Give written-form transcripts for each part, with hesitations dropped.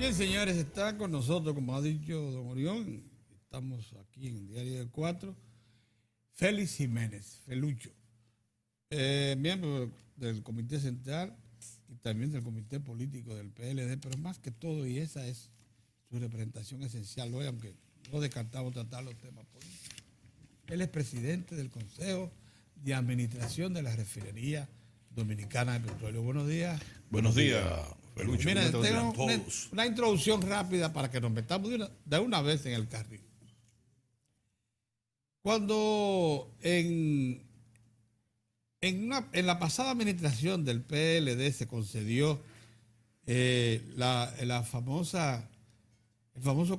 Bien, señores, está con nosotros, como ha dicho don Orión, estamos aquí en Diario de Cuatro, Félix Jiménez, Felucho, miembro del Comité Central y también del Comité Político del PLD, pero más que todo, y esa es su representación esencial hoy, aunque no descartamos tratar los temas políticos. Él es presidente del Consejo de Administración de la Refinería Dominicana de Petróleo. Buenos días. Buenos días, Felucho. Mira, ¿Cómo tengo están todos? una introducción rápida para que nos metamos de una vez en el carril. Cuando en la pasada administración del PLD se concedió el famoso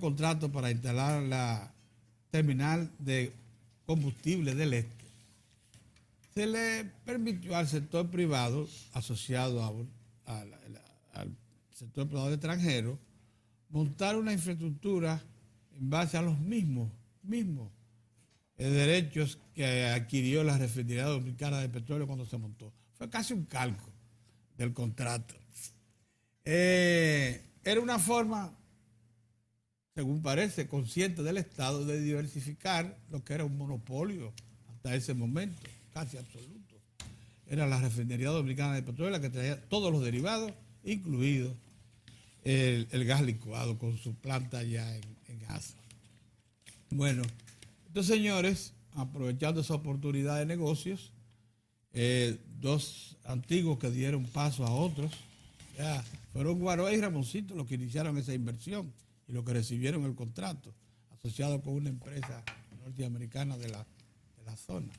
contrato para instalar la terminal de combustible del Este, se le permitió al sector privado asociado al sector privado extranjero montar una infraestructura en base a los mismos derechos que adquirió la refinería dominicana de petróleo cuando se montó. Fue casi un calco del contrato. Era una forma, según parece, consciente del Estado de diversificar lo que era un monopolio hasta ese momento, casi absoluto. Era la refinería dominicana de petróleo la que traía todos los derivados, incluido el gas licuado con su planta allá en Gaza. Bueno, estos señores, aprovechando esa oportunidad de negocios, dos antiguos que dieron paso a otros, ya, fueron Guaroa y Ramoncito los que iniciaron esa inversión y los que recibieron el contrato, asociado con una empresa norteamericana de la zona.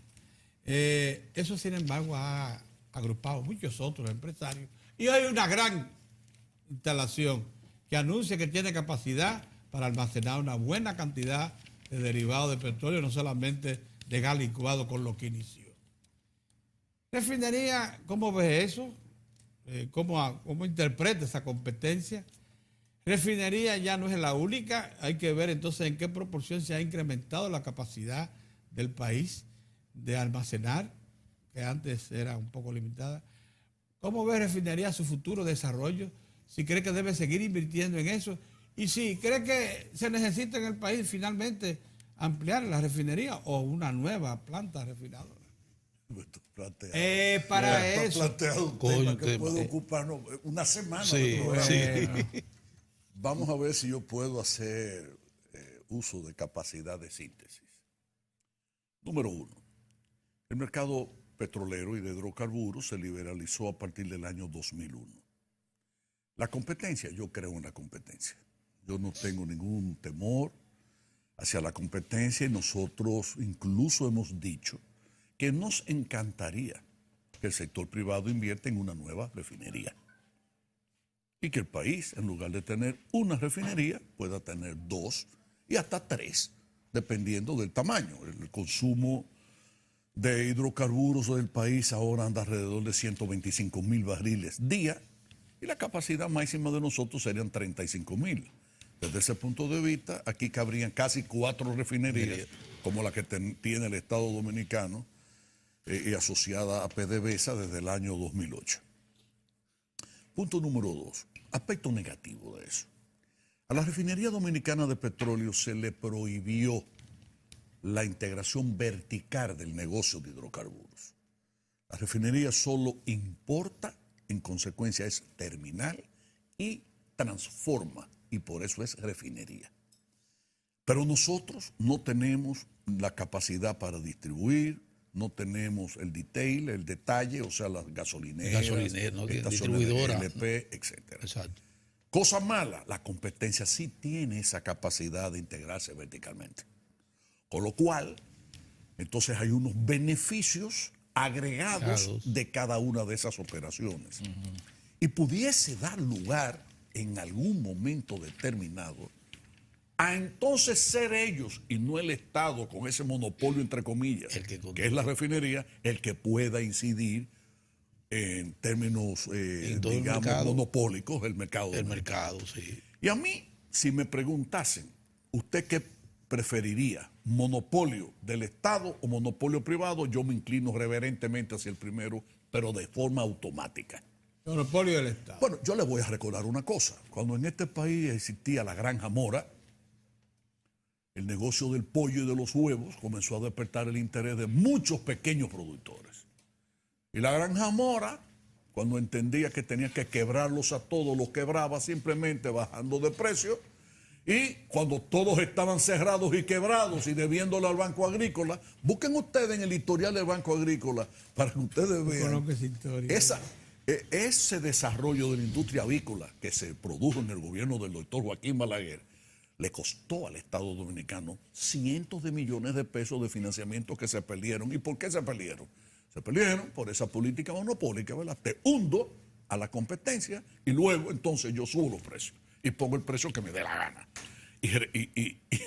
Eso, sin embargo, ha agrupado muchos otros empresarios. Y hay una gran instalación que anuncia que tiene capacidad para almacenar una buena cantidad de derivados de petróleo, no solamente de gas licuado con lo que inició. Refinería, ¿cómo ve eso? ¿Cómo interpreta esa competencia? Refinería ya no es la única, hay que ver entonces en qué proporción se ha incrementado la capacidad del país de almacenar, que antes era un poco limitada. ¿Cómo ve Refinería su futuro desarrollo? Si cree que debe seguir invirtiendo en eso y si cree que se necesita en el país finalmente ampliar la refinería o una nueva planta refinadora. Para eso. Planteado un tema que puede ocuparnos una semana. Sí, sí. Vamos a ver si yo puedo hacer uso de capacidad de síntesis. Número uno, el mercado petrolero y de hidrocarburos se liberalizó a partir del año 2001. La competencia, yo creo en la competencia. Yo no tengo ningún temor hacia la competencia y nosotros incluso hemos dicho que nos encantaría que el sector privado invierta en una nueva refinería y que el país, en lugar de tener una refinería, pueda tener dos y hasta tres, dependiendo del tamaño. El consumo de hidrocarburos del país ahora anda alrededor de 125,000 barriles día y la capacidad máxima de nosotros serían 35,000. Desde ese punto de vista, aquí cabrían casi 4 refinerías, como la que tiene el Estado Dominicano y asociada a PDVSA desde el año 2008. Punto número 2, aspecto negativo de eso. A la refinería dominicana de petróleo se le prohibió la integración vertical del negocio de hidrocarburos. La refinería solo importa, en consecuencia es terminal y transforma, y por eso es refinería. Pero nosotros no tenemos la capacidad para distribuir, no tenemos el detail, el detalle, o sea, las gasolineras, ¿no? distribuidoras, LP, etc. Exacto. Cosa mala, la competencia sí tiene esa capacidad de integrarse verticalmente. Con lo cual, entonces hay unos beneficios agregados de cada una de esas operaciones. Y pudiese dar lugar en algún momento determinado a entonces ser ellos y no el Estado con ese monopolio entre comillas, que es la refinería, el que pueda incidir en términos, digamos, monopólicos el mercado. El mercado, sí. Y a mí, si me preguntasen, ¿usted qué preferiría? ¿Monopolio del Estado o monopolio privado? Yo me inclino reverentemente hacia el primero, pero de forma automática. Monopolio del Estado. Bueno, yo les voy a recordar una cosa. Cuando en este país existía la Granja Mora, el negocio del pollo y de los huevos comenzó a despertar el interés de muchos pequeños productores. Y la Granja Mora, cuando entendía que tenía que quebrarlos a todos, los quebraba simplemente bajando de precio. Y cuando todos estaban cerrados y quebrados y debiéndole al Banco Agrícola, busquen ustedes en el historial del Banco Agrícola para que ustedes vean ese desarrollo de la industria avícola que se produjo en el gobierno del doctor Joaquín Balaguer. Le costó al Estado Dominicano cientos de millones de pesos de financiamiento que se perdieron. ¿Y por qué se perdieron? Se perdieron por esa política monopólica, ¿verdad? Te hundo a la competencia y luego entonces yo subo los precios y pongo el precio que me dé la gana. Y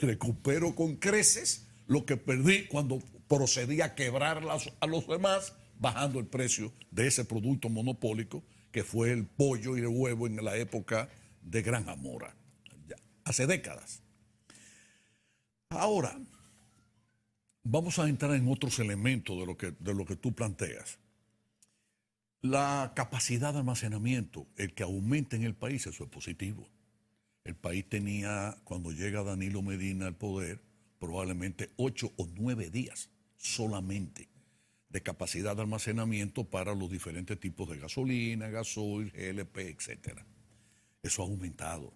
recupero con creces lo que perdí cuando procedí a quebrar a los demás, bajando el precio de ese producto monopólico que fue el pollo y el huevo en la época de Granja Mora, hace décadas. Ahora, vamos a entrar en otros elementos de lo que tú planteas. La capacidad de almacenamiento, el que aumente en el país, eso es positivo. El país tenía, cuando llega Danilo Medina al poder, probablemente 8 o 9 días solamente de capacidad de almacenamiento para los diferentes tipos de gasolina, gasoil, GLP, etc. Eso ha aumentado.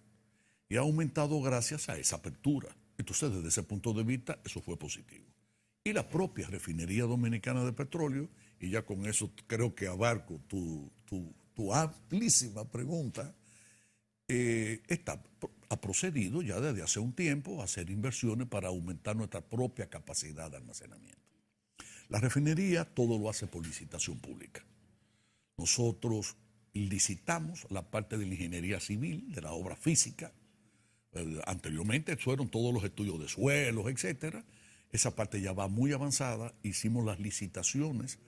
Y ha aumentado gracias a esa apertura. Entonces, desde ese punto de vista, eso fue positivo. Y la propia Refinería Dominicana de Petróleo, y ya con eso creo que abarco tu amplísima pregunta, ha procedido ya desde hace un tiempo a hacer inversiones para aumentar nuestra propia capacidad de almacenamiento. La refinería todo lo hace por licitación pública. Nosotros licitamos la parte de la ingeniería civil, de la obra física. Anteriormente fueron todos los estudios de suelos, etcétera. Esa parte ya va muy avanzada. Hicimos las licitaciones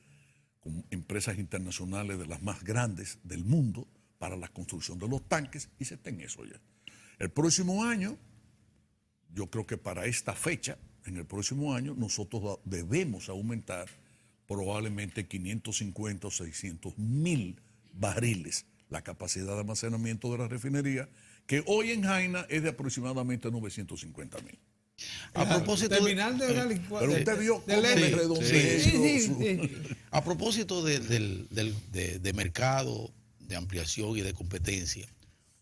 con empresas internacionales de las más grandes del mundo para la construcción de los tanques y se está en eso ya. El próximo año, yo creo que para esta fecha, en el próximo año, nosotros debemos aumentar probablemente 550 o 600 mil barriles la capacidad de almacenamiento de la refinería, que hoy en Jaina es de aproximadamente 950.000. A propósito terminal de la pero usted vio cómo me redondeé. A propósito de mercado, de ampliación y de competencia,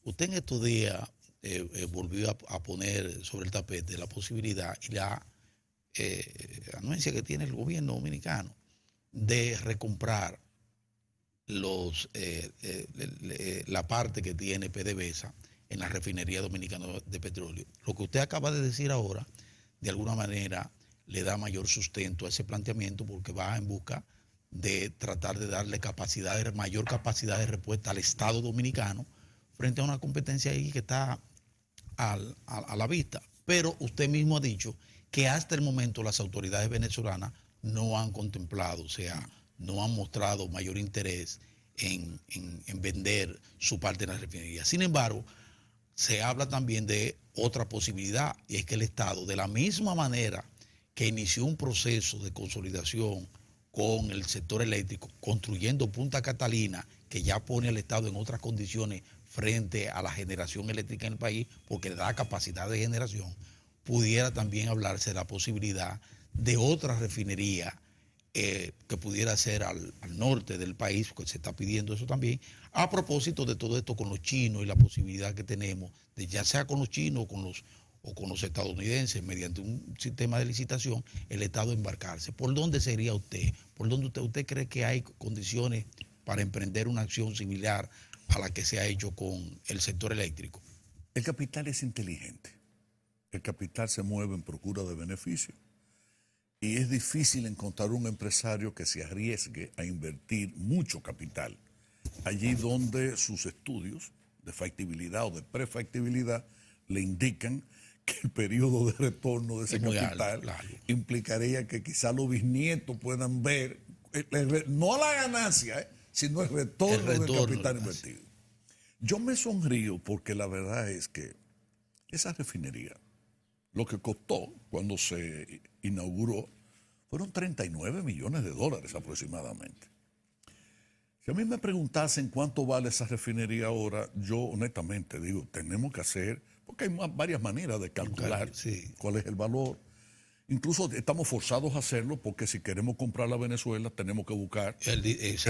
usted en estos días volvió a poner sobre el tapete la posibilidad y la anuencia que tiene el gobierno dominicano de recomprar la parte que tiene PDVSA en la refinería dominicana de petróleo. Lo que usted acaba de decir ahora, de alguna manera, le da mayor sustento a ese planteamiento porque va en busca de tratar de darle mayor capacidad de respuesta al Estado dominicano frente a una competencia ahí que está a la vista. Pero usted mismo ha dicho que hasta el momento las autoridades venezolanas no han contemplado, o sea, no han mostrado mayor interés en vender su parte de la refinería. Sin embargo, se habla también de otra posibilidad, y es que el Estado, de la misma manera que inició un proceso de consolidación con el sector eléctrico, construyendo Punta Catalina, que ya pone al Estado en otras condiciones frente a la generación eléctrica en el país, porque le da capacidad de generación, pudiera también hablarse de la posibilidad de otra refinería que pudiera ser al norte del país, porque se está pidiendo eso también, a propósito de todo esto con los chinos y la posibilidad que tenemos, de ya sea con los chinos o con los estadounidenses, mediante un sistema de licitación, el Estado embarcarse. ¿Por dónde sería usted? ¿Por dónde usted cree que hay condiciones para emprender una acción similar a la que se ha hecho con el sector eléctrico? El capital es inteligente. El capital se mueve en procura de beneficio. Y es difícil encontrar un empresario que se arriesgue a invertir mucho capital allí donde sus estudios de factibilidad o de prefactibilidad le indican que el periodo de retorno de ese capital implicaría que quizá los bisnietos puedan ver, no la ganancia, sino el retorno del capital invertido. Yo me sonrío porque la verdad es que esa refinería, lo que costó cuando se inauguró, fueron $39 millones aproximadamente. Si a mí me preguntasen cuánto vale esa refinería ahora, yo honestamente digo, tenemos que hacer, porque hay varias maneras de calcular cuál es el valor. Incluso estamos forzados a hacerlo porque si queremos comprar a Venezuela tenemos que buscar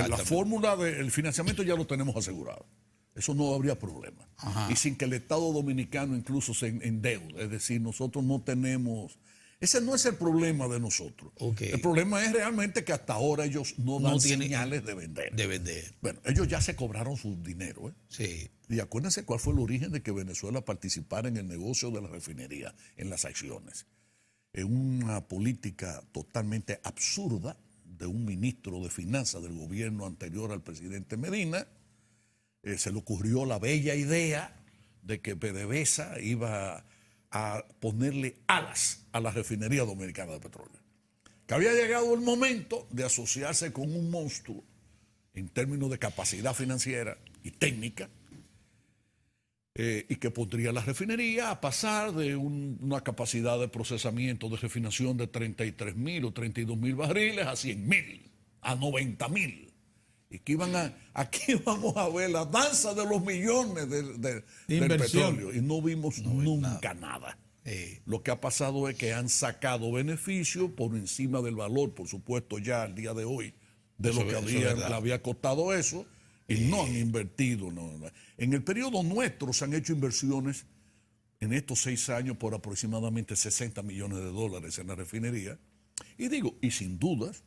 la fórmula del financiamiento, ya lo tenemos asegurado. Eso no habría problema. Ajá. Y sin que el Estado Dominicano incluso se endeude. Es decir, nosotros no tenemos... Ese no es el problema de nosotros. Okay. El problema es realmente que hasta ahora ellos no dan señales de vender. De vender. Bueno, ellos ya se cobraron su dinero. Sí. Y acuérdense cuál fue el origen de que Venezuela participara en el negocio de la refinería, en las acciones. En una política totalmente absurda de un ministro de finanzas del gobierno anterior al presidente Medina, se le ocurrió la bella idea de que PDVSA iba a ponerle alas a la refinería dominicana de petróleo. Que había llegado el momento de asociarse con un monstruo en términos de capacidad financiera y técnica, y que pondría la refinería a pasar de una capacidad de procesamiento de refinación de 33.000 o 32.000 barriles a 100.000, a 90.000. Y que aquí vamos a ver la danza de los millones del petróleo. Y no vimos nunca nada. Lo que ha pasado es que han sacado beneficio por encima del valor, por supuesto, ya al día de hoy, de lo que le había costado eso. Y no han invertido. No. En el periodo nuestro se han hecho inversiones en estos 6 años por aproximadamente $60 millones en la refinería. Y digo, y sin dudas,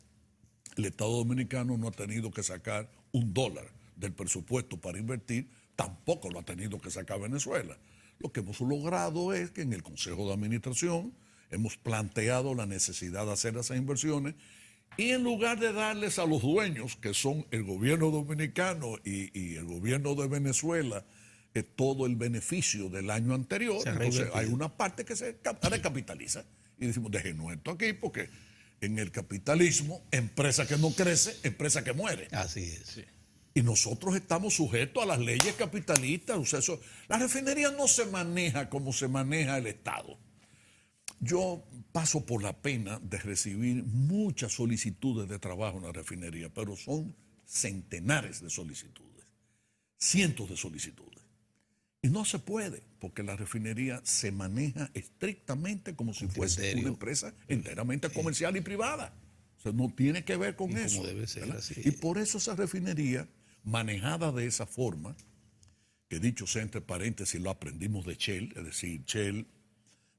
el Estado Dominicano no ha tenido que sacar $1 del presupuesto para invertir, tampoco lo ha tenido que sacar Venezuela. Lo que hemos logrado es que en el Consejo de Administración hemos planteado la necesidad de hacer esas inversiones. Y en lugar de darles a los dueños, que son el gobierno dominicano y el gobierno de Venezuela, todo el beneficio del año anterior, entonces hay una parte que se recapitaliza. Y decimos, déjenos esto aquí, porque en el capitalismo, empresa que no crece, empresa que muere. Así es. Sí. Y nosotros estamos sujetos a las leyes capitalistas. O sea, la refinería no se maneja como se maneja el Estado. Yo paso por la pena de recibir muchas solicitudes de trabajo en la refinería, pero son centenares de solicitudes, cientos de solicitudes. Y no se puede, porque la refinería se maneja estrictamente como si fuese una empresa enteramente comercial y privada. O sea, no tiene que ver con eso. Como debe ser, así. Y por eso esa refinería, manejada de esa forma, que dicho sea entre paréntesis, lo aprendimos de Shell, es decir, Shell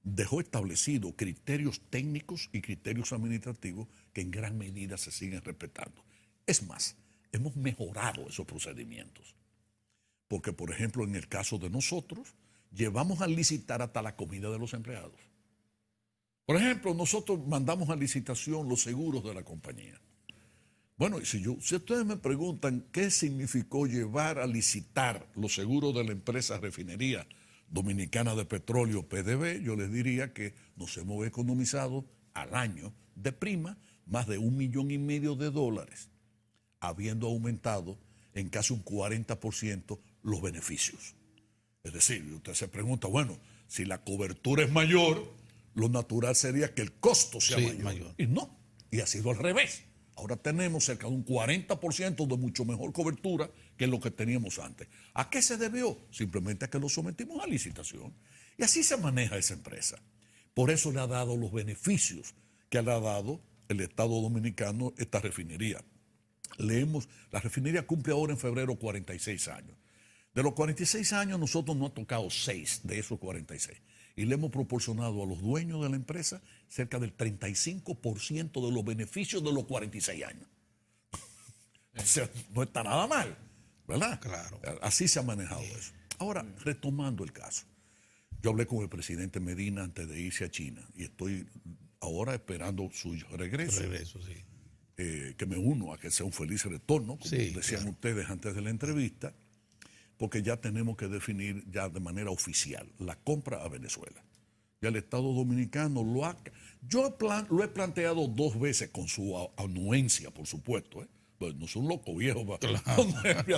dejó establecidos criterios técnicos y criterios administrativos que en gran medida se siguen respetando. Es más, hemos mejorado esos procedimientos. Porque, por ejemplo, en el caso de nosotros, llevamos a licitar hasta la comida de los empleados. Por ejemplo, nosotros mandamos a licitación los seguros de la compañía. Bueno, si ustedes me preguntan qué significó llevar a licitar los seguros de la empresa Refinería Dominicana de Petróleo, PDV, yo les diría que nos hemos economizado al año de prima más de $1,5 millones, habiendo aumentado en casi un 40% los beneficios. Es decir, usted se pregunta, bueno, si la cobertura es mayor, lo natural sería que el costo sea mayor. Y no, y ha sido al revés. Ahora tenemos cerca de un 40% de mucho mejor cobertura que lo que teníamos antes. ¿A qué se debió? Simplemente a que lo sometimos a licitación. Y así se maneja esa empresa. Por eso le ha dado los beneficios que le ha dado el Estado Dominicano esta refinería. La refinería cumple ahora en febrero 46 años. De los 46 años, nosotros nos ha tocado 6 de esos 46. Y le hemos proporcionado a los dueños de la empresa cerca del 35% de los beneficios de los 46 años. O sea, no está nada mal, ¿verdad? Claro. Así se ha manejado eso. Ahora, retomando el caso. Yo hablé con el presidente Medina antes de irse a China y estoy ahora esperando su regreso. Que me uno a que sea un feliz retorno, como decían ustedes antes de la entrevista, porque ya tenemos que definir ya de manera oficial la compra a Venezuela. Ya el Estado Dominicano yo lo he planteado 2 veces con su anuencia, por supuesto. Pues no es un loco viejo para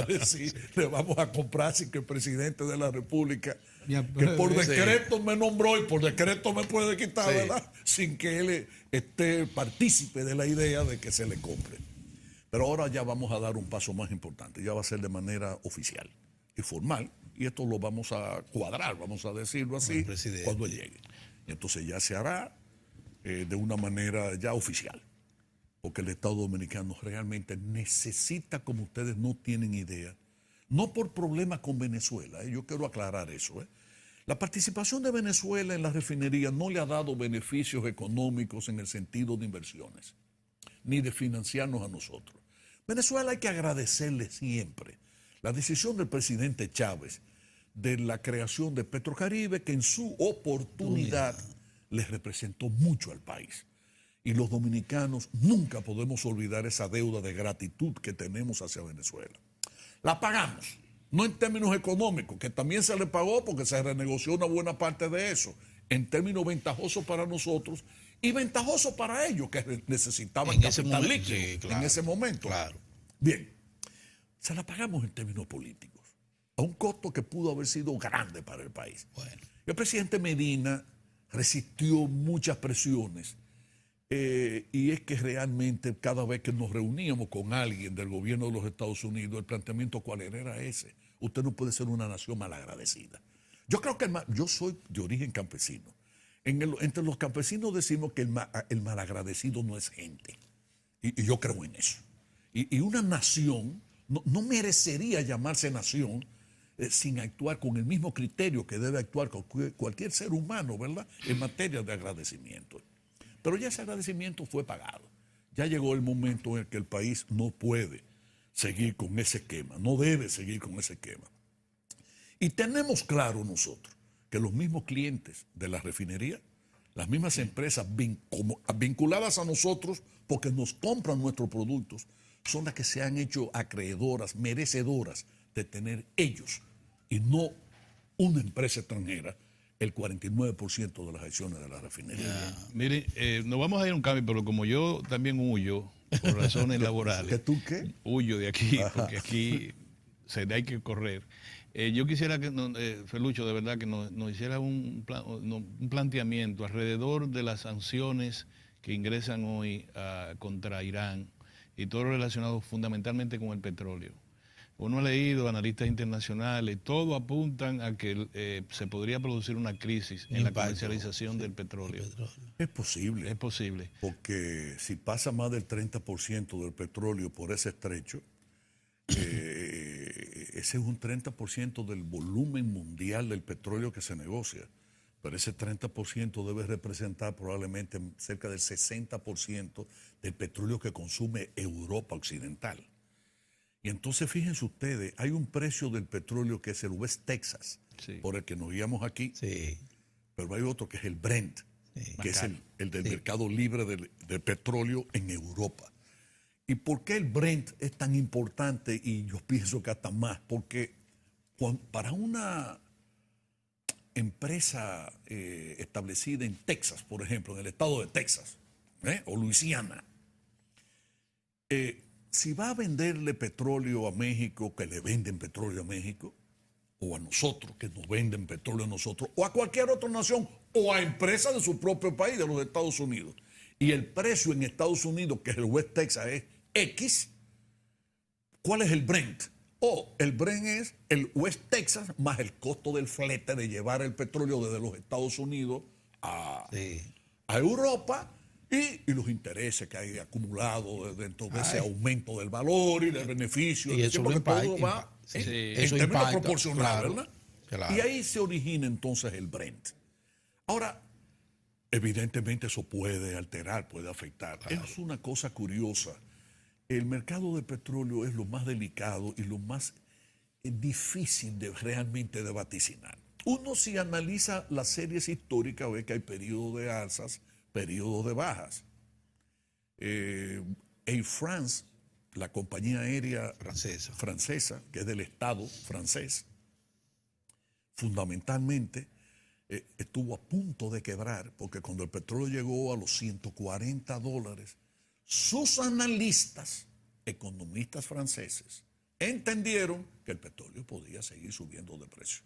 decir, le vamos a comprar sin que el presidente de la República, que por decreto me nombró y por decreto me puede quitar, ¿verdad? Sin que él esté partícipe de la idea de que se le compre. Pero ahora ya vamos a dar un paso más importante, ya va a ser de manera oficial y formal, y esto lo vamos a cuadrar, vamos a decirlo así, cuando llegue. Y entonces ya se hará de una manera ya oficial, porque el Estado Dominicano realmente necesita, como ustedes no tienen idea, no por problemas con Venezuela, yo quiero aclarar eso. La participación de Venezuela en la refinería no le ha dado beneficios económicos en el sentido de inversiones, ni de financiarnos a nosotros. Venezuela hay que agradecerle siempre la decisión del presidente Chávez de la creación de Petrocaribe, que en su oportunidad les representó mucho al país. Y los dominicanos nunca podemos olvidar esa deuda de gratitud que tenemos hacia Venezuela. La pagamos, no en términos económicos, que también se le pagó porque se renegoció una buena parte de eso, en términos ventajosos para nosotros y ventajosos para ellos, que necesitaban capital líquido en ese momento. Claro. Bien, se la pagamos en términos políticos, a un costo que pudo haber sido grande para el país. Bueno. El presidente Medina resistió muchas presiones, y es que realmente cada vez que nos reuníamos con alguien del gobierno de los Estados Unidos, el planteamiento cuál era ese: usted no puede ser una nación malagradecida. Yo creo que yo soy de origen campesino. Entre los campesinos decimos que el malagradecido no es gente, y yo creo en eso. Y una nación no merecería llamarse nación sin actuar con el mismo criterio que debe actuar cualquier ser humano, ¿verdad?, en materia de agradecimiento. Pero ya ese agradecimiento fue pagado. Ya llegó el momento en el que el país no puede seguir con ese esquema, no debe seguir con ese esquema. Y tenemos claro nosotros que los mismos clientes de la refinería, las mismas empresas vinculadas a nosotros porque nos compran nuestros productos, son las que se han hecho acreedoras, merecedoras de tener ellos y no una empresa extranjera el 49% de las acciones de la refinería. Mire, nos vamos a ir a un cambio, pero como yo también huyo por razones laborales. ¿Que tú qué? Huyo de aquí, porque aquí hay que correr. Yo quisiera que, Felucho, de verdad, que nos hiciera un planteamiento alrededor de las sanciones que ingresan hoy contra Irán y todo lo relacionado fundamentalmente con el petróleo. Uno ha leído analistas internacionales, todos apuntan a que se podría producir una crisis en la comercialización del petróleo. Es posible. Es posible. Porque si pasa más del 30% del petróleo por ese estrecho, ese es un 30% del volumen mundial del petróleo que se negocia. Pero ese 30% debe representar probablemente cerca del 60% del petróleo que consume Europa Occidental. Y entonces fíjense ustedes, hay un precio del petróleo que es el West Texas, por el que nos guiamos aquí, pero hay otro que es el Brent, que es el del mercado libre del petróleo en Europa. ¿Y por qué el Brent es tan importante? Y yo pienso que hasta más, porque para una empresa establecida en Texas, por ejemplo, en el estado de Texas, o Luisiana, si va a venderle petróleo a México, que le venden petróleo a México, o a nosotros, que nos venden petróleo a nosotros, o a cualquier otra nación, o a empresas de su propio país, de los Estados Unidos, y el precio en Estados Unidos, que es el West Texas, es X, ¿cuál es el Brent? El Brent es el West Texas más el costo del flete de llevar el petróleo desde los Estados Unidos a Europa, y los intereses que hay acumulados dentro de ese aumento del valor y del beneficio. Y eso porque todo va en términos impacta, proporcionales, claro, ¿verdad? claro. Y ahí se origina entonces el Brent. Ahora, evidentemente eso puede alterar, puede afectar. Claro. Es una cosa curiosa. El mercado de petróleo es lo más delicado y lo más difícil de realmente de vaticinar. Uno, si analiza las series históricas, ve que hay periodos de alzas, periodos de bajas. Air France, la compañía aérea francesa, que es del Estado francés, fundamentalmente estuvo a punto de quebrar, porque cuando el petróleo llegó a los $140, sus analistas, economistas franceses, entendieron que el petróleo podía seguir subiendo de precio.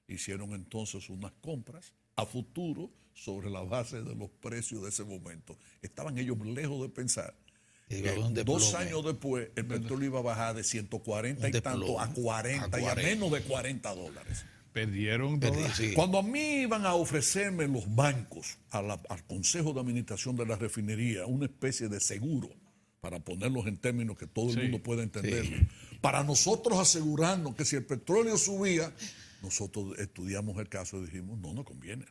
Hicieron entonces unas compras a futuro sobre la base de los precios de ese momento. Estaban ellos lejos de pensar Iba a haber un 2 desplome. años después, el petróleo iba a bajar de 140 y Un tanto desplome. a 40 y a 40. menos de $40. Perdieron todas. Sí. Cuando a mí iban a ofrecerme los bancos, al Consejo de Administración de la Refinería, una especie de seguro, para ponerlos en términos que todo el Sí, mundo pueda entender, para nosotros asegurarnos que si el petróleo subía, nosotros estudiamos el caso y dijimos, no conviene.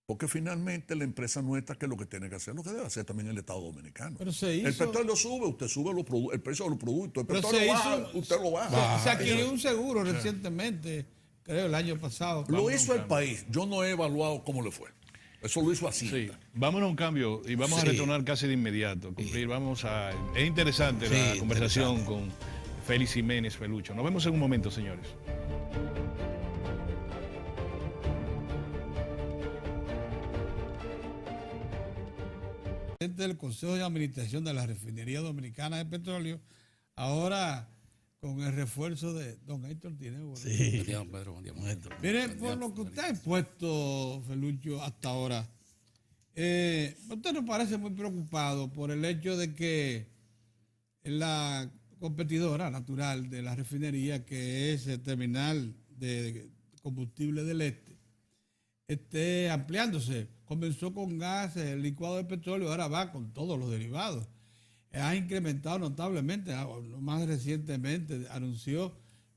Porque finalmente la empresa nuestra, que es lo que tiene que hacer, lo que debe hacer también el Estado Dominicano. Pero se hizo. El petróleo sube, usted sube el precio de los productos. El Pero petróleo se baja, hizo- usted lo baja. Se adquirió un seguro recientemente, creo el año pasado. Lo hizo el país. Yo no he evaluado cómo le fue. Eso lo hizo así. Sí, vámonos a un cambio y vamos a Sí. retornar casi de inmediato. Cumplir, es interesante la Sí, conversación con Félix Jiménez Felucho. Nos vemos en un momento, señores. Presidente del Consejo de Administración de la Refinería Dominicana de Petróleo, ahora con el refuerzo de don Héctor Tineo. Sí. Buen día, Pedro. Buen día, Héctor. Mire, por lo que usted ha expuesto, Felucho, hasta ahora, usted nos parece muy preocupado por el hecho de que la competidora natural de la refinería, que es el terminal de combustible del Este, esté ampliándose. Comenzó con gas, licuado de petróleo, ahora va con todos los derivados. Ha incrementado notablemente, más recientemente anunció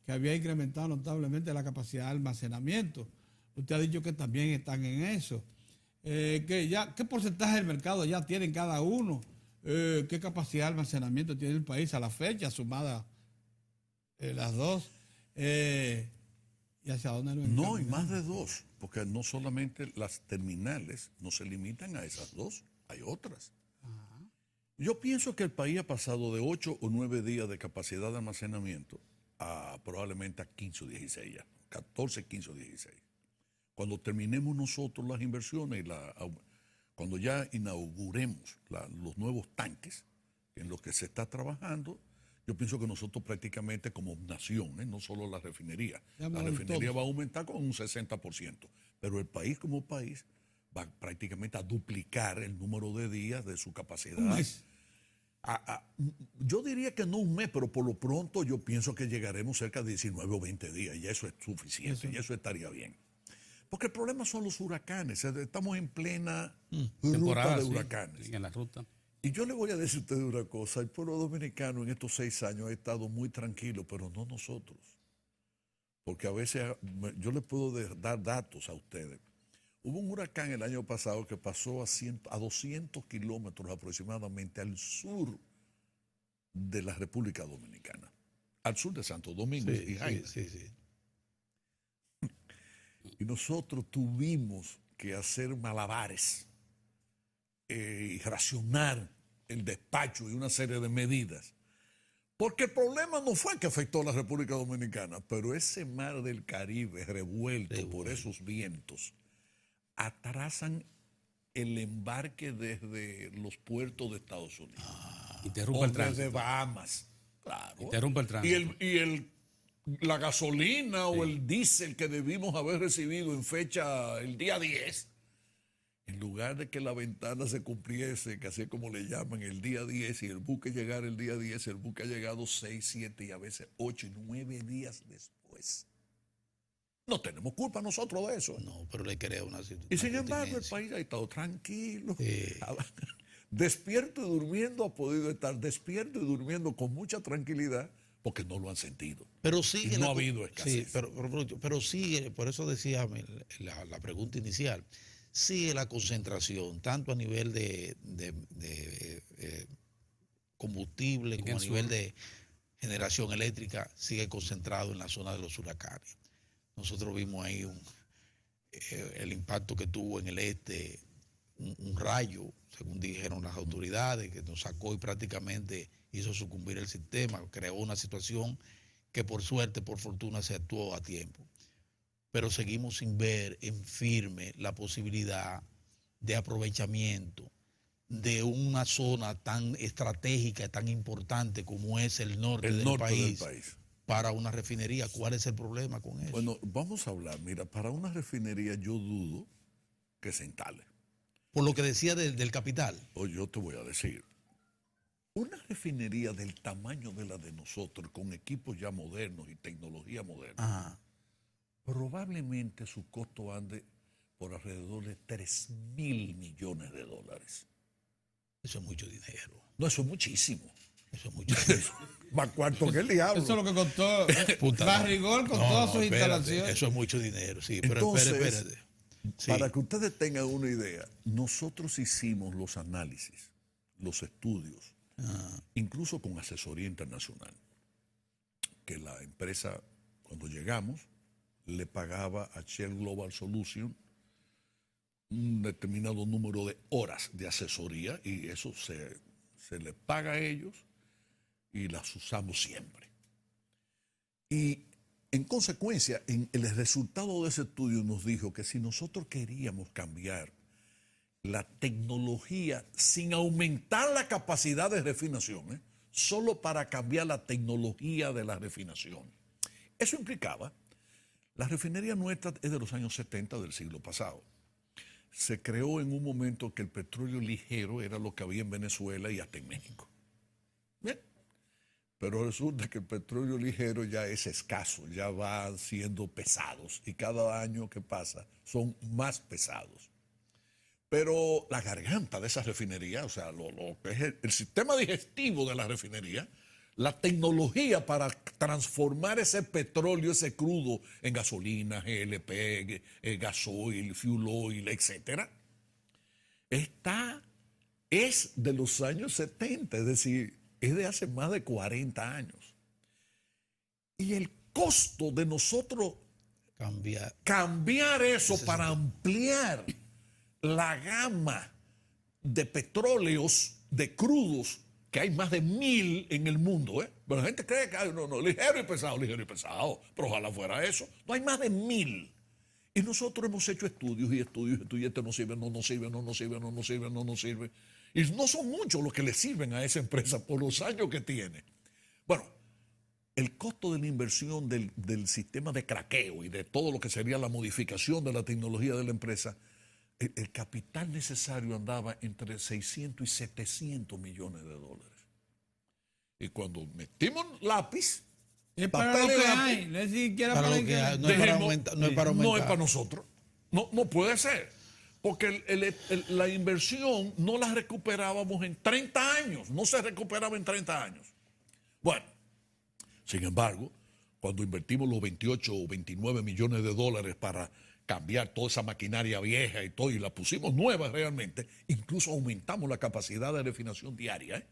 que había incrementado notablemente la capacidad de almacenamiento. Usted ha dicho que también están en eso. ¿Qué porcentaje del mercado ya tienen cada uno? ¿Qué capacidad de almacenamiento tiene el país a la fecha, sumada las dos? ¿Y hacia dónde nos No, y encaminamos? más de 2, porque no solamente las terminales no se limitan a esas 2, hay otras. Yo pienso que el país ha pasado de 8 o 9 días de capacidad de almacenamiento a probablemente a 15 o 16 ya, 14, 15 o 16. Cuando terminemos nosotros las inversiones, cuando ya inauguremos los nuevos tanques en los que se está trabajando, yo pienso que nosotros prácticamente como nación, no solo la refinería, Ya la vamos refinería todos. va a aumentar con un 60%, pero el país como país va prácticamente a duplicar el número de días de su capacidad. Un mes. Yo diría que no un mes, pero por lo pronto yo pienso que llegaremos cerca de 19 o 20 días y eso es suficiente, y eso estaría bien. Porque el problema son los huracanes, estamos en plena ruta Temporada, de sí, huracanes. sí, en la ruta. Y yo le voy a decir a ustedes una cosa, el pueblo dominicano en estos 6 años ha estado muy tranquilo, pero no nosotros. Porque a veces yo les puedo dar datos a ustedes. Hubo un huracán el año pasado que pasó a 200 kilómetros aproximadamente al sur de la República Dominicana, al sur de Santo Domingo y Jaina. Sí. Y nosotros tuvimos que hacer malabares y racionar el despacho y una serie de medidas. Porque el problema no fue que afectó a la República Dominicana, pero ese mar del Caribe revuelto por esos vientos atrasan el embarque desde los puertos de Estados Unidos. Interrumpe O el desde tránsito. Bahamas. Claro. Interrumpe el tránsito. La gasolina o el diésel que debimos haber recibido en fecha el día 10, en lugar de que la ventana se cumpliese, que así es como le llaman, el día 10, y el buque llegara el día 10, el buque ha llegado 6, 7 y a veces 8 y 9 días después. No tenemos culpa nosotros de eso. No, pero le crea una situación. Y sin embargo, el país ha estado tranquilo. Sí. Despierto y durmiendo ha podido estar despierto y durmiendo con mucha tranquilidad porque no lo han sentido. Pero sigue Y no ha habido escasez. Sí, pero sigue, por eso decía la pregunta inicial, sigue la concentración, tanto a nivel de combustible como a nivel de generación eléctrica, sigue concentrado en la zona de los huracanes. Nosotros vimos ahí el impacto que tuvo en el este, un rayo, según dijeron las autoridades, que nos sacó y prácticamente hizo sucumbir el sistema, creó una situación que por suerte, por fortuna, se actuó a tiempo. Pero seguimos sin ver en firme la posibilidad de aprovechamiento de una zona tan estratégica, tan importante como es el norte del país para una refinería. ¿Cuál es el problema con eso? Bueno, vamos a hablar. Mira, para una refinería yo dudo que se instale. Por lo que decía del capital. O yo te voy a decir, Una refinería del tamaño de la de nosotros, con equipos ya modernos y tecnología moderna, Ajá. probablemente su costo ande por alrededor de 3.000 millones de dólares. Eso es mucho dinero. No, eso es muchísimo. Eso es mucho dinero. Más cuarto que el diablo. Eso es lo que contó Puta, Barrigol con no, todas no, sus espérate, instalaciones. Eso es mucho dinero, sí. Pero Entonces, espérate. Sí. Para que ustedes tengan una idea, nosotros hicimos los análisis, los estudios, incluso con asesoría internacional, que la empresa, cuando llegamos, le pagaba a Shell Global Solution un determinado número de horas de asesoría y eso se les paga a ellos y las usamos siempre. Y en consecuencia, el resultado de ese estudio nos dijo que si nosotros queríamos cambiar la tecnología sin aumentar la capacidad de refinación, solo para cambiar la tecnología de la refinación, eso implicaba, la refinería nuestra es de los años 70 del siglo pasado. Se creó en un momento que el petróleo ligero era lo que había en Venezuela y hasta en México. Bien. Pero resulta que el petróleo ligero ya es escaso, ya van siendo pesados y cada año que pasa son más pesados. Pero la garganta de esa refinería, o sea, lo que es el sistema digestivo de la refinería, la tecnología para transformar ese petróleo, ese crudo, en gasolina, GLP, gasoil, fuel oil, etcétera, es de los años 70, es decir, es de hace más de 40 años. Y el costo de nosotros cambiar eso para ampliar la gama de petróleos, de crudos, que hay más de 1000 en el mundo, pero la gente cree que ligero y pesado, pero ojalá fuera eso. No, hay más de 1000. Y nosotros hemos hecho estudios, este no sirve, no nos sirve. Y no son muchos los que le sirven a esa empresa por los años que tiene. Bueno, el costo de la inversión del sistema de craqueo y de todo lo que sería la modificación de la tecnología de la empresa, el capital necesario andaba entre 600 y 700 millones de dólares. Y cuando metimos lápiz, es para lo que hay, no es siquiera para lo que hay. No es para aumentar. No es para nosotros. No puede ser. Porque la inversión no la recuperábamos en 30 años. No se recuperaba en 30 años. Bueno, sin embargo, cuando invertimos los 28 o 29 millones de dólares para cambiar toda esa maquinaria vieja y todo, y la pusimos nueva realmente, incluso aumentamos la capacidad de refinación diaria,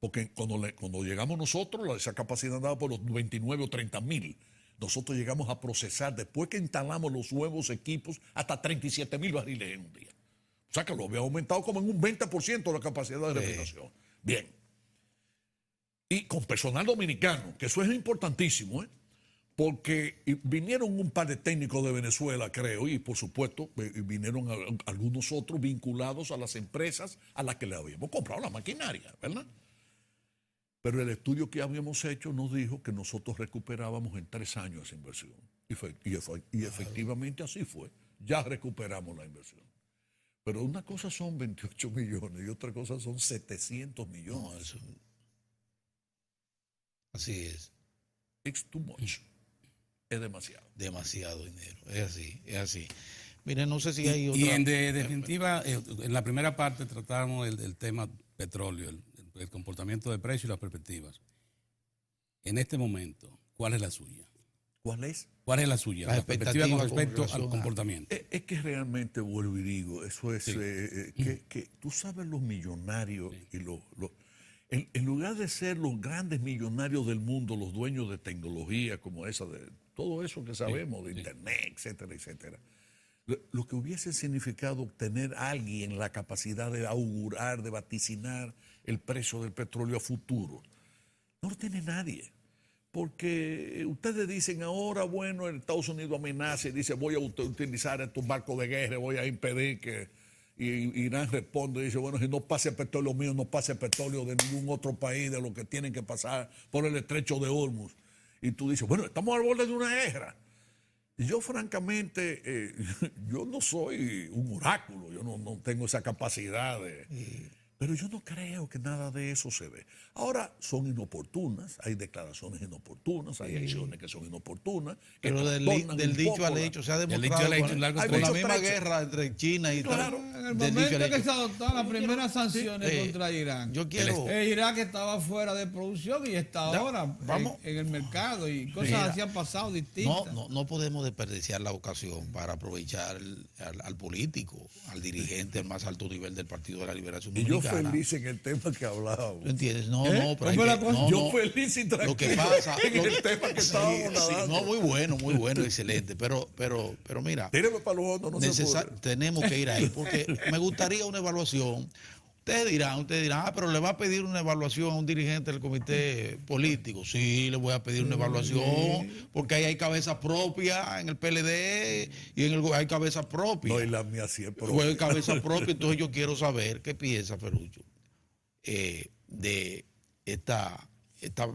porque cuando llegamos nosotros, esa capacidad andaba por los 29 o 30 mil. Nosotros llegamos a procesar, después que instalamos los nuevos equipos, hasta 37 mil barriles en un día. O sea que lo había aumentado como en un 20% la capacidad de refinación. Bien. Y con personal dominicano, que eso es importantísimo, porque vinieron un par de técnicos de Venezuela, creo, y por supuesto vinieron algunos otros vinculados a las empresas a las que le habíamos comprado la maquinaria, ¿verdad? Pero el estudio que habíamos hecho nos dijo que nosotros recuperábamos en 3 años esa inversión. Y efectivamente así fue. Ya recuperamos la inversión. Pero una cosa son 28 millones y otra cosa son 700 millones. No, eso... Así es. It's too much. Es demasiado. Demasiado dinero. Es así. Mire, no sé si hay otra... Y en definitiva, en la primera parte tratamos el tema petróleo, el comportamiento de precios y las perspectivas. En este momento, ¿cuál es la suya? ¿Cuál es? ¿Cuál es la suya? La La perspectiva con respecto relación al comportamiento. Es que realmente vuelvo y digo, eso es, Sí. que tú sabes los millonarios y en lugar de ser los grandes millonarios del mundo, los dueños de tecnología como esa, de todo eso que sabemos, de internet, etcétera, etcétera, lo que hubiese significado tener a alguien la capacidad de augurar, de vaticinar el precio del petróleo a futuro, no lo tiene nadie. Porque ustedes dicen ahora, bueno, el Estados Unidos amenaza y dice voy a utilizar estos barcos de guerra, voy a impedir que... Y Irán responde y dice, bueno, si no pase el petróleo mío, no pase el petróleo de ningún otro país, de lo que tienen que pasar por el estrecho de Hormuz. Y tú dices, bueno, estamos al borde de una guerra. Y yo francamente, yo no soy un oráculo, yo no tengo esa capacidad de... Pero yo no creo que nada de eso se dé. Ahora son inoportunas, hay declaraciones inoportunas, hay acciones que son inoportunas. Que Pero trastornan del un dicho poco al la- hecho se ha Del demostrado dicho al hecho, con, largo con trecho. la Hay misma mucho trecho. guerra entre China y Claro. tal. En el Del dicho momento al que hecho. se adoptaron las primeras sanciones Sí. contra Irán, Yo quiero. Irak estaba fuera de producción y está Ya, ahora vamos. en el mercado y cosas Mira, así han pasado No, distintas. no podemos desperdiciar la ocasión para aprovechar al político, al dirigente, al más alto nivel del Partido de la Liberación Y yo Dominicana. feliz en el tema que hablábamos. ¿Tú entiendes? No, ¿Eh? no, pero hay ¿Cómo la que- cosa? no, Yo no. feliz y tranquilo Lo que pasa, en el tema que estábamos nadando. no, muy bueno, excelente. Pero mira, Tíreme para los hondos, no se puede. tenemos que ir ahí, porque me gustaría una evaluación. Ustedes dirán, pero le va a pedir una evaluación a un dirigente del comité político. Sí, le voy a pedir una evaluación, porque ahí hay cabezas propias en el PLD y hay cabezas propias. No, y la mía siempre. Pues hay cabezas propias, entonces yo quiero saber qué piensa Ferrucho de esta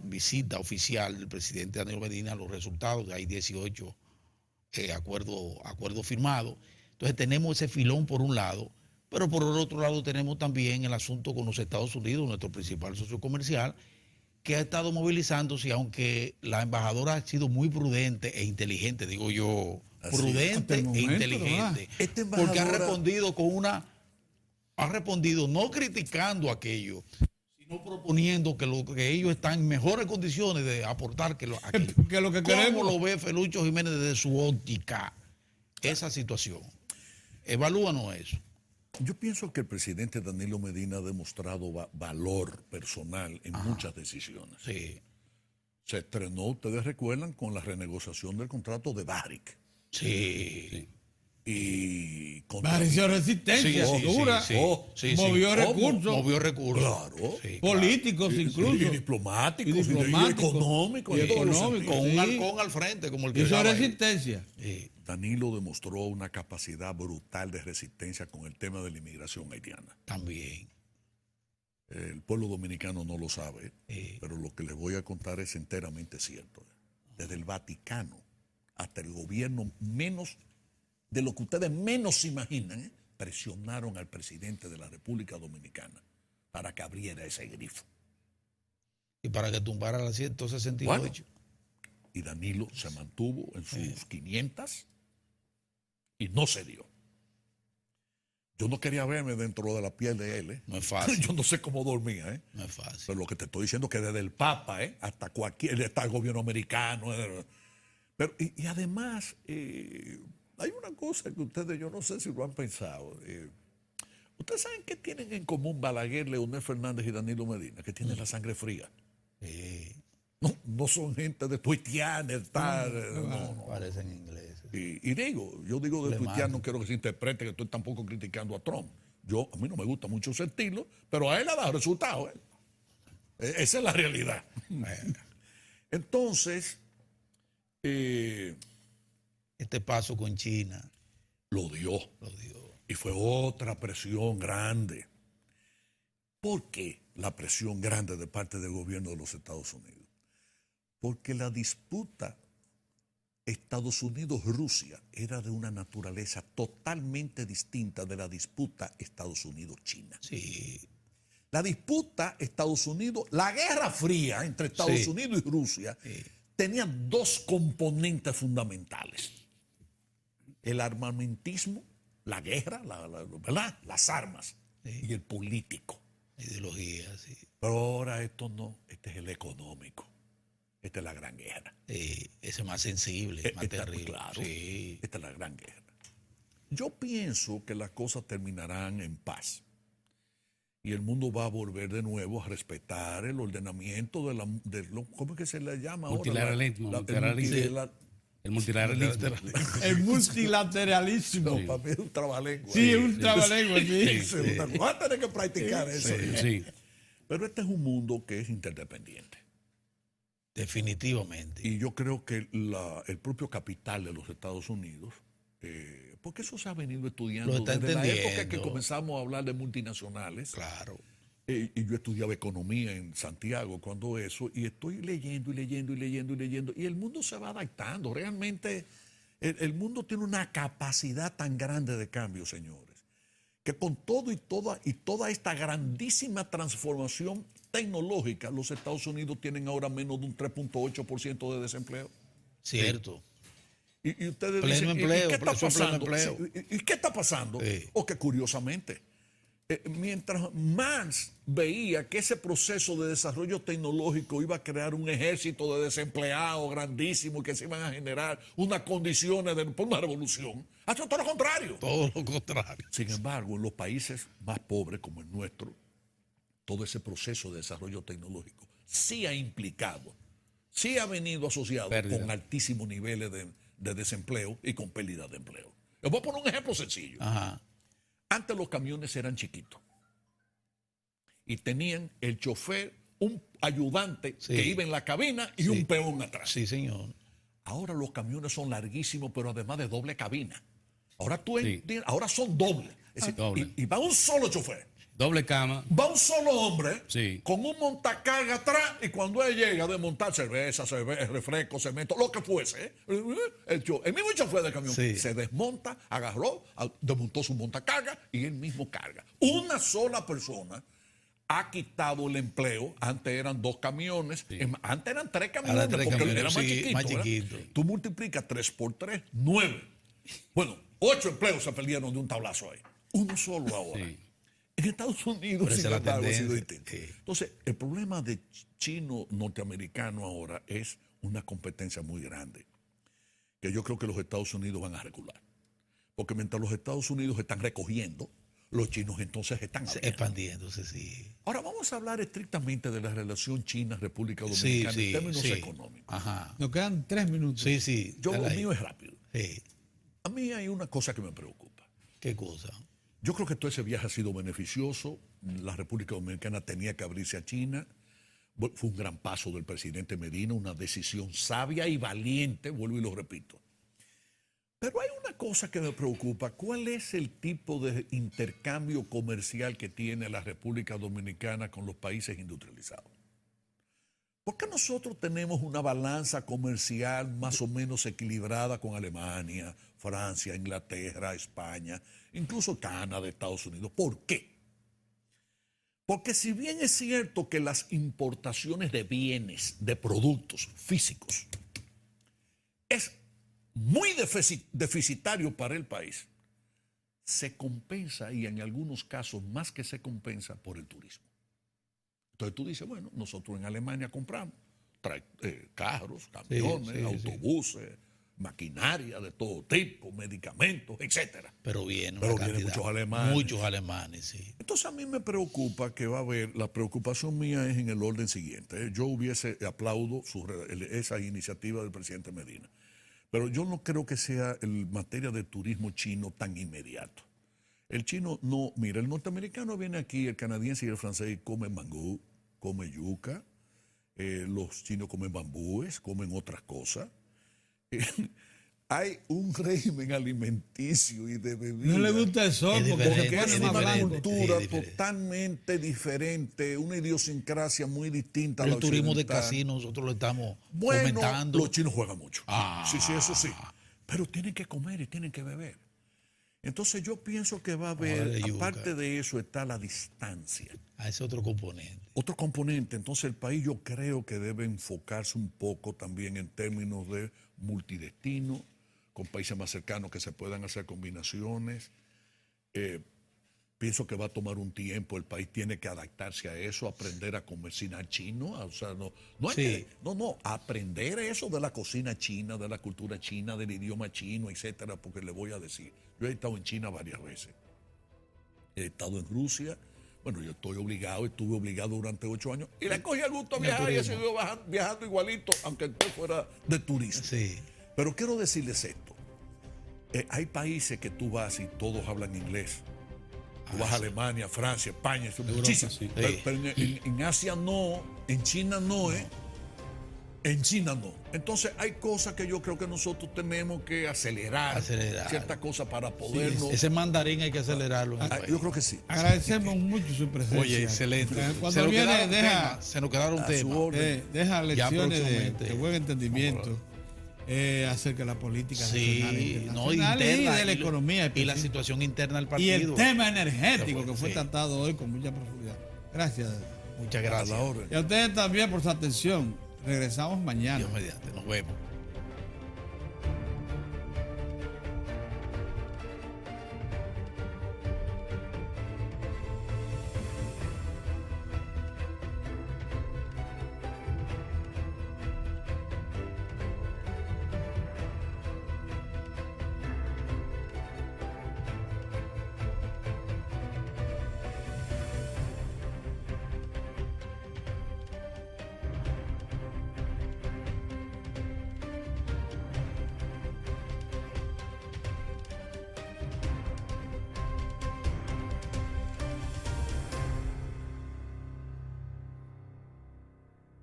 visita oficial del presidente Danilo Medina, los resultados, hay 18 acuerdos firmados. Entonces tenemos ese filón por un lado, pero por el otro lado tenemos también el asunto con los Estados Unidos, nuestro principal socio comercial, que ha estado movilizándose, y aunque la embajadora ha sido muy prudente e inteligente, digo yo, Así, prudente hasta el e momento, inteligente, Esta porque ha embajadora- respondido ha respondido no criticando aquello, sino proponiendo que ellos están en mejores condiciones de aportar aquello. Que lo que ¿Cómo queremos. lo ve Felucho Jiménez desde su óptica esa situación? Evalúanos eso. Yo pienso que el presidente Danilo Medina ha demostrado valor personal en muchas decisiones. Sí, Se estrenó, ustedes recuerdan, con la renegociación del contrato de Barrick. sí. Y con Pareció resistencia, dura, movió recursos Movió recursos. Claro. Sí, políticos incluso. y diplomáticos, Y diplomáticos, económicos, y en todos los económicos. sentidos. con un Sí. halcón al frente, como el que Hizo estaba ahí. resistencia. Sí. Danilo demostró una capacidad brutal de resistencia con el tema de la inmigración haitiana. También. El pueblo dominicano no lo sabe, Sí. pero lo que les voy a contar es enteramente cierto. Desde el Vaticano hasta el gobierno menos, de lo que ustedes menos se imaginan, presionaron al presidente de la República Dominicana para que abriera ese grifo. Y para que tumbara la 168. Bueno, y Danilo se mantuvo en sus 500 y no se dio. Yo no quería verme dentro de la piel de él. No es fácil. Yo no sé cómo dormía. No es fácil. Pero lo que te estoy diciendo es que desde el Papa hasta hasta el gobierno americano. Pero, y además, hay una cosa que ustedes, yo no sé si lo han pensado. Ustedes saben qué tienen en común Balaguer, Leonel Fernández y Danilo Medina, que tienen la sangre fría. No son gente de tuitear, de estar. No. Parecen ingleses. Y yo digo de tuitear, no quiero que se interprete que estoy tampoco criticando a Trump. A mí no me gusta mucho ese estilo, pero a él ha dado resultados. Esa es la realidad. Entonces, Este paso con China lo dio. lo dio. Y fue otra presión grande. ¿Por qué la presión grande de parte del gobierno de los Estados Unidos? Porque la disputa Estados Unidos-Rusia era de una naturaleza totalmente distinta de la disputa Estados Unidos-China. Sí. La disputa Estados Unidos, la guerra fría entre Estados Sí. Unidos y Rusia, tenía dos componentes fundamentales. El armamentismo, la guerra, ¿verdad? Las armas, y el político. Ideología, sí. Pero ahora esto no, este es el económico. Esta es la gran guerra. Ese es más sensible, más terrible. Claro, Sí. esta es la gran guerra. Yo pienso que las cosas terminarán en paz. Y el mundo va a volver de nuevo a respetar el ordenamiento ¿cómo es que se le llama ahora? Multilateralismo, multilateralismo. El multilateralismo. El multilateralismo. No, para mí es un trabalengua. Sí, un trabalengua, sí. Vas a tener que practicar eso. Sí. Pero este es un mundo que es interdependiente. Definitivamente. Y yo creo que el propio capital de los Estados Unidos, porque eso se ha venido estudiando Lo está desde la época que entendiendo. comenzamos a hablar de multinacionales. Claro. Y yo estudiaba economía en Santiago cuando eso, y estoy leyendo y leyendo y leyendo y leyendo, y el mundo se va adaptando. Realmente el mundo tiene una capacidad tan grande de cambio, señores, que con todo y toda esta grandísima transformación tecnológica, los Estados Unidos tienen ahora menos de un 3.8% de desempleo. Cierto. Y ustedes Pleno dicen, empleo, ¿y qué está eso es pleno pasando? empleo. Sí, ¿y qué está pasando? Sí. O que curiosamente, mientras más veía que ese proceso de desarrollo tecnológico iba a crear un ejército de desempleados grandísimo que se iban a generar unas condiciones por una revolución, hace todo lo contrario. Todo lo contrario. Sin embargo, en los países más pobres como el nuestro, todo ese proceso de desarrollo tecnológico sí ha implicado, sí ha venido asociado con altísimos niveles de desempleo y con pérdida de empleo. Les voy a poner un ejemplo sencillo. Ajá. Antes los camiones eran chiquitos y tenían el chofer, un ayudante que iba en la cabina y un peón atrás. Sí, señor. Ahora los camiones son larguísimos, pero además de doble cabina. Ahora ahora son dobles. Es decir, doble. y va un solo chofer. Doble cama. Va un solo hombre Sí. con un montacarga atrás y cuando él llega a desmontar cerveza, refresco, cemento, lo que fuese, el mismo chofer del camión se desmonta, agarró, desmontó su montacarga y él mismo carga. Una sola persona ha quitado el empleo. Antes eran 2 camiones, antes eran 3 camiones, Ahora 3 porque camiones, era más sí, chiquito. más ¿verdad? chiquito. Tú multiplicas 3 por 3, 9. Bueno, 8 empleos se perdieron de un tablazo ahí. Uno solo ahora. Sí. En Estados Unidos, Pero esa sin es la embargo, ha sido tendencia. distinto. Entonces, el problema de chino-norteamericano ahora es una competencia muy grande, que yo creo que los Estados Unidos van a regular. Porque mientras los Estados Unidos están recogiendo, los chinos entonces están abriendo. Expandiéndose, sí. Ahora vamos a hablar estrictamente de la relación China-República Sí, Dominicana en términos económicos. Ajá. Nos quedan 3 minutos. Sí, sí. Yo, dale lo ahí. mío es rápido. Sí. A mí hay una cosa que me preocupa. ¿Qué cosa? Yo creo que todo ese viaje ha sido beneficioso. La República Dominicana tenía que abrirse a China. Fue un gran paso del presidente Medina, una decisión sabia y valiente, vuelvo y lo repito. Pero hay una cosa que me preocupa. ¿Cuál es el tipo de intercambio comercial que tiene la República Dominicana con los países industrializados? ¿Por qué nosotros tenemos una balanza comercial más o menos equilibrada con Alemania, Francia, Inglaterra, España, incluso Canadá, Estados Unidos? ¿Por qué? Porque si bien es cierto que las importaciones de bienes, de productos físicos, es muy deficitario para el país, se compensa, y en algunos casos más que se compensa, por el turismo. Entonces tú dices, bueno, nosotros en Alemania compramos carros, camiones, autobuses, maquinaria de todo tipo, medicamentos, etcétera. Pero vienen muchos alemanes. Muchos alemanes, sí. Entonces a mí me preocupa que va a haber, la preocupación mía es en el orden siguiente. Yo aplaudo esa iniciativa del presidente Medina, pero yo no creo que sea en materia de turismo chino tan inmediato. El chino no, mira, el norteamericano viene aquí, el canadiense y el francés comen mangú, comen yuca, los chinos comen bambúes, comen otras cosas. Hay un régimen alimenticio y de bebida. No le gusta el sol Es porque diferente, se pone Es más una blanco. cultura Es diferente. totalmente diferente, una idiosincrasia muy distinta a El la turismo de occidental. casino nosotros lo estamos Bueno, fomentando. los chinos juegan mucho. Ah. Sí, eso sí. Pero tienen que comer y tienen que beber. Entonces yo pienso que va a haber, Órale, yuca. aparte de eso, está la distancia. A ese otro componente. Otro componente, entonces el país yo creo que debe enfocarse un poco también en términos de multidestino, con países más cercanos que se puedan hacer combinaciones. Pienso que va a tomar un tiempo, el país tiene que adaptarse a eso, aprender a cocinar chino, o sea, aprender eso de la cocina china, de la cultura china, del idioma chino, etcétera, porque le voy a decir, yo he estado en China varias veces, he estado en Rusia, bueno, yo estuve obligado durante 8 años, y le cogí el gusto a viajar y he seguido viajando igualito, aunque usted fuera de turista. Sí. Pero quiero decirles esto, hay países que tú vas y todos hablan inglés. Tú vas a Alemania, Francia, España, muchísimo. sí. Pero en Asia no, en China no, En China no. Entonces hay cosas que yo creo que nosotros tenemos que acelerar. Ciertas cosas para podernos. Ese mandarín hay que acelerarlo. en el país. Yo creo que sí. Agradecemos mucho su presencia. Oye, excelente. Cuando viene, Se nos quedaron A su temas. orden. deja lecciones próximamente. de buen entendimiento. acerca de la política Sí, nacional e no, internacional y interna, de la economía y la específica. situación interna del Y partido. el tema energético que fue Sí. tratado hoy con mucha profundidad. Gracias. Muchas A la gracias. orden. Y a ustedes también por su atención. Regresamos mañana. Dios mediante, nos vemos.